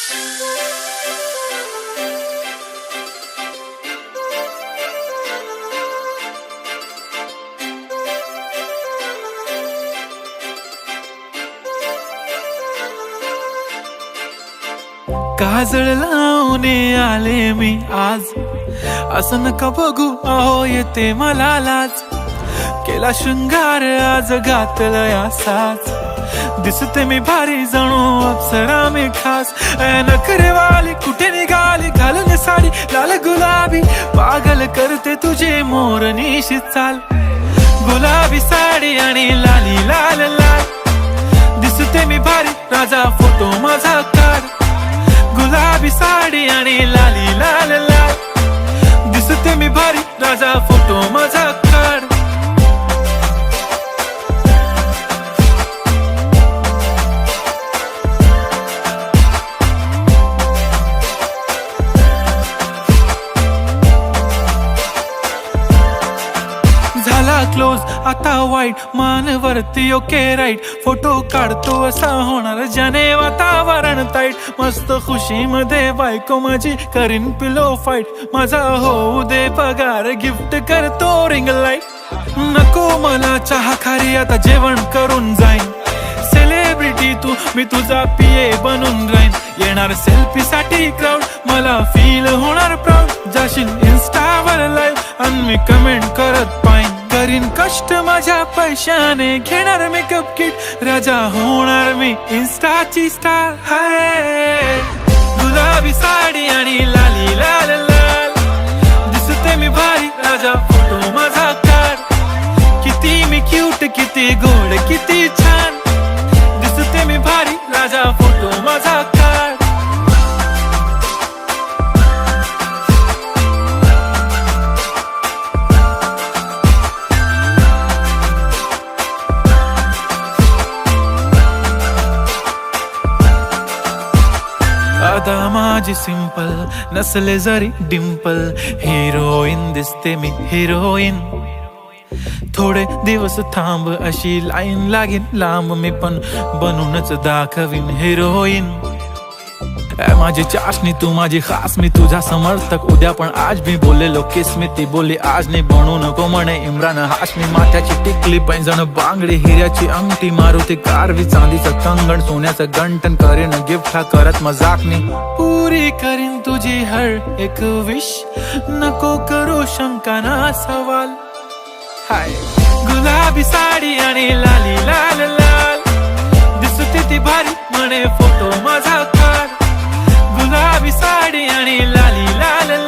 काजळ लावून आले मी आज, असं नका बघू अहो येते मला लाज. केला शृंगार आज घातलं साज, दिसते मी भारी जणू अप्सरा मी खास. नखरेवाली कुठे निघाली घालून साडी लाल गुलाबी, पागल करते तुझे मोरनीशी चाल. गुलाबी साडी आणि लाली लाल लाल, दिसते मी भारी राजा फोटो माझा काढ. गुलाबी साडी आणि लाली लाल लाल, दिसते मी भारी राजा फोटो माझा काढ. झाला क्लोज आता वाईट, मान वरती ओके राईट. फोटो काढतो असा होणार ज्याने वातावरण ताईट. मस्त खुशी मध्ये बायको माझी करीन पिलो फाईट. माझा होऊ दे पगार गिफ्ट करतो रिंग लाईट. नको मला चहा खारी आता जेवण करून जाईन. सेलिब्रिटी तू मी तुझा पिये बनून राहीन. येणार सेल्फी साठी क्राऊड मला फील होणार प्राऊड. जाशील इन्स्टावर लाईव्ह आणि मी कमेंट करत पाईन. करीन कष्ट माझ्या पैशाने घेणार मेकअप किट. राजा होणार मी इन्स्टाची स्टार. हाय गुलाबी साडी आणि लाली लाल लाल, दिसते मी भारी राजा फोटो माझा काढ. किती मी क्यूट किती गोड किती छान, दिसते मी भारी राजा फोटो माझा काढ. अदा माझी सिंपल नसले जरी डिंपल, हिरोईन दिसते मी हिरोईन. थोडे दिवस थांब अशी लाईन लागेल लांब, मी पण बनूनच दाखवीन हिरोईन. माझी चाशनी तू माझी खास, मी तुझा समर्थक उद्या पण आज. मी बोललेलो किस मी ती बोलली आज नाही. बनू नको म्हणे इम्रान हाशमी. माथ्याची टिकली पैंजण बांगडी हिऱ्याची अंगठी, मारुती कारवी चांदीचं कंगण सोन्याचं गंटन. करीन गिफ्ट हा करत मजाकनी, पुरी करीन तुझी हर एक विश. नको करू शंका ना सवाल. हाय गुलाबी साडी आणि लाली लाल लाल, दिसते ती भारी म्हणे फोटो माझा काढ. गुलाबी साडी आणि लाली लाल लाल,